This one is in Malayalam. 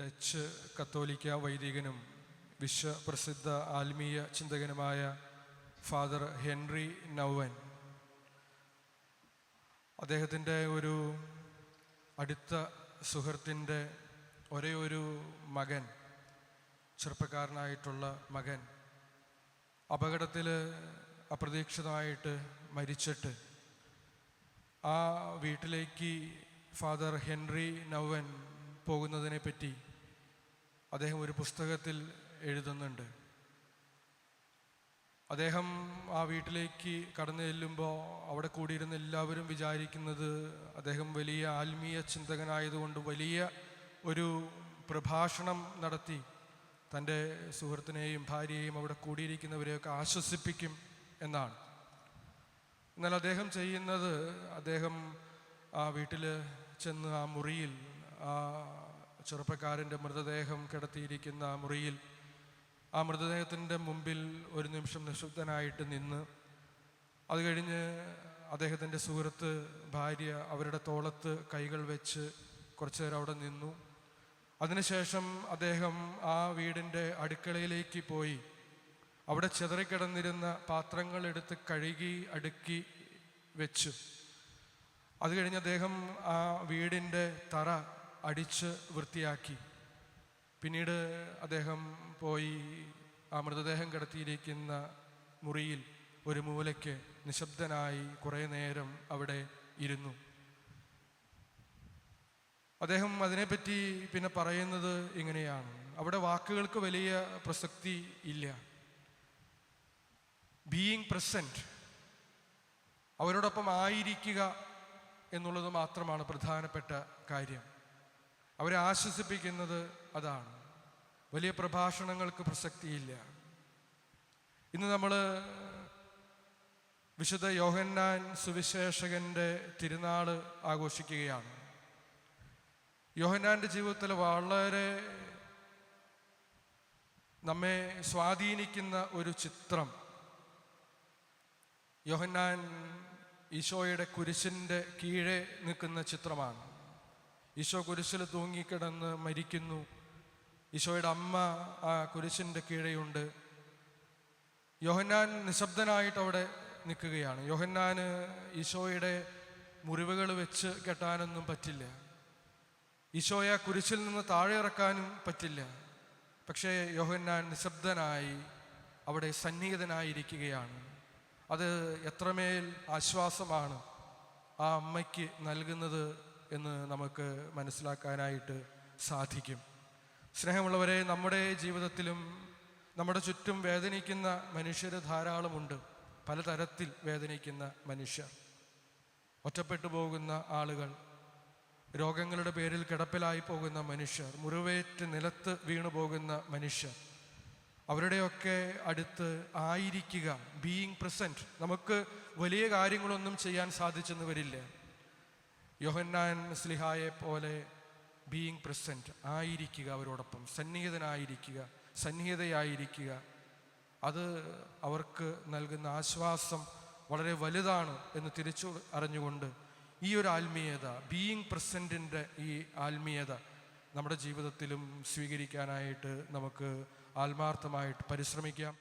ഡച്ച് കത്തോലിക്ക വൈദികനും വിശ്വപ്രസിദ്ധ ആത്മീയ ചിന്തകനുമായ ഫാദർ ഹെൻറി നൗവൻ. അദ്ദേഹത്തിൻ്റെ ഒരു അടുത്ത സുഹൃത്തിൻ്റെ ഒരേ ഒരു മകൻ, ചെറുപ്പക്കാരനായിട്ടുള്ള മകൻ അപകടത്തിൽ അപ്രതീക്ഷിതമായിട്ട് മരിച്ചിട്ട് ആ വീട്ടിലേക്ക് ഫാദർ ഹെൻറി നൗവൻ പോകുന്നതിനെ പറ്റി അദ്ദേഹം ഒരു പുസ്തകത്തിൽ എഴുതുന്നുണ്ട്. അദ്ദേഹം ആ വീട്ടിലേക്ക് കടന്നു ചെല്ലുമ്പോൾ അവിടെ കൂടിയിരുന്ന എല്ലാവരും വിചാരിക്കുന്നത് അദ്ദേഹം വലിയ ആത്മീയ ചിന്തകനായതുകൊണ്ട് വലിയ ഒരു പ്രഭാഷണം നടത്തി തൻ്റെ സുഹൃത്തിനെയും ഭാര്യയെയും അവിടെ കൂടിയിരിക്കുന്നവരെയൊക്കെ ആശ്വസിപ്പിക്കും എന്നാണ്. എന്നാൽ അദ്ദേഹം ചെയ്യുന്നത്, അദ്ദേഹം ആ വീട്ടിൽ ചെന്ന് ആ മുറിയിൽ, ആ ചെറുപ്പക്കാരൻ്റെ മൃതദേഹം കിടത്തിയിരിക്കുന്ന ആ മുറിയിൽ, ആ മൃതദേഹത്തിൻ്റെ മുമ്പിൽ ഒരു നിമിഷം നിശബ്ദനായിട്ട് നിന്ന്, അത് കഴിഞ്ഞ് അദ്ദേഹത്തിൻ്റെ സുഹൃത്ത്, ഭാര്യ അവരുടെ തോളത്ത് കൈകൾ വെച്ച് കുറച്ചു നേരം അവിടെ നിന്നു. അതിനുശേഷം അദ്ദേഹം ആ വീടിൻ്റെ അടുക്കളയിലേക്ക് പോയി അവിടെ ചിതറിക്കിടന്നിരുന്ന പാത്രങ്ങൾ എടുത്ത് കഴുകി അടുക്കി വെച്ചു. അത് കഴിഞ്ഞ് അദ്ദേഹം ആ വീടിൻ്റെ തറ അടിച്ച് വൃത്തിയാക്കി. പിന്നീട് അദ്ദേഹം പോയി ആ മൃതദേഹം കിടത്തിയിരിക്കുന്ന മുറിയിൽ ഒരു മൂലയ്ക്ക് നിശബ്ദനായി കുറേ നേരം അവിടെ ഇരുന്നു. അദ്ദേഹം അതിനെപ്പറ്റി പിന്നെ പറയുന്നത് ഇങ്ങനെയാണ്: അവിടെ വാക്കുകൾക്ക് വലിയ പ്രസക്തി ഇല്ല. ബീയിങ് പ്രസൻറ്റ്, അവരോടൊപ്പം ആയിരിക്കുക എന്നുള്ളത് മാത്രമാണ് പ്രധാനപ്പെട്ട കാര്യം. അവരെ ആശ്വസിപ്പിക്കുന്നത് അതാണ്. വലിയ പ്രഭാഷണങ്ങൾക്ക് പ്രസക്തിയില്ല. ഇന്ന് നമ്മൾ വിശുദ്ധ യോഹന്നാൻ സുവിശേഷകൻ്റെ തിരുനാൾ ആഘോഷിക്കുകയാണ്. യോഹന്നാൻ്റെ ജീവിതത്തിൽ വളരെ നമ്മെ സ്വാധീനിക്കുന്ന ഒരു ചിത്രം യോഹന്നാൻ ഈശോയുടെ കുരിശിൻ്റെ കീഴെ നിൽക്കുന്ന ചിത്രമാണ്. ഈശോ കുരിശിൽ തൂങ്ങിക്കിടന്ന് മരിക്കുന്നു. ഈശോയുടെ അമ്മ ആ കുരിശിൻ്റെ കീഴെയുണ്ട്. യോഹന്നാൻ നിശബ്ദനായിട്ട് അവിടെ നിൽക്കുകയാണ്. യോഹന്നാന് ഈശോയുടെ മുറിവുകൾ വെച്ച് കെട്ടാനൊന്നും പറ്റില്ല. ഈശോയെ കുരിശിൽ നിന്ന് താഴെ ഇറക്കാനും പറ്റില്ല. പക്ഷേ യോഹന്നാൻ നിശബ്ദനായി അവിടെ സന്നിഹിതനായിരിക്കുകയാണ്. അത് എത്രമേൽ ആശ്വാസമാണ് ആ അമ്മയ്ക്ക് നൽകുന്നത് എന്ന് നമുക്ക് മനസ്സിലാക്കാനായിട്ട് സാധിക്കും. സ്നേഹമുള്ളവരെ, നമ്മുടെ ജീവിതത്തിലും നമ്മുടെ ചുറ്റും വേദനിക്കുന്ന മനുഷ്യർ ധാരാളമുണ്ട്. പലതരത്തിൽ വേദനിക്കുന്ന മനുഷ്യർ, ഒറ്റപ്പെട്ടു പോകുന്ന ആളുകൾ, രോഗങ്ങളുടെ പേരിൽ കിടപ്പിലായി പോകുന്ന മനുഷ്യർ, മുറിവേറ്റ് നിലത്ത് വീണു പോകുന്ന മനുഷ്യർ. അവരുടെയൊക്കെ അടുത്ത് ആയിരിക്കുക, ബീയിങ് പ്രസൻറ്റ്. നമുക്ക് വലിയ കാര്യങ്ങളൊന്നും ചെയ്യാൻ സാധിച്ചെന്ന് വരില്ല. യോഹന്നാൻ സ്ലിഹായെ പോലെ ബീയിങ് പ്രസൻറ്റ്, ആയിരിക്കുക, അവരോടൊപ്പം സന്നിഹിതനായിരിക്കുക, സന്നിഹിതയായിരിക്കുക. അത് അവർക്ക് നൽകുന്ന ആശ്വാസം വളരെ വലുതാണ് എന്ന് തിരിച്ചു അറിഞ്ഞുകൊണ്ട് ഈ ഒരു ആത്മീയത, ബീയിങ് പ്രസൻറ്റിൻ്റെ ഈ ആത്മീയത നമ്മുടെ ജീവിതത്തിലും സ്വീകരിക്കാനായിട്ട് നമുക്ക് ആത്മാർത്ഥമായിട്ട് പരിശ്രമിക്കാം.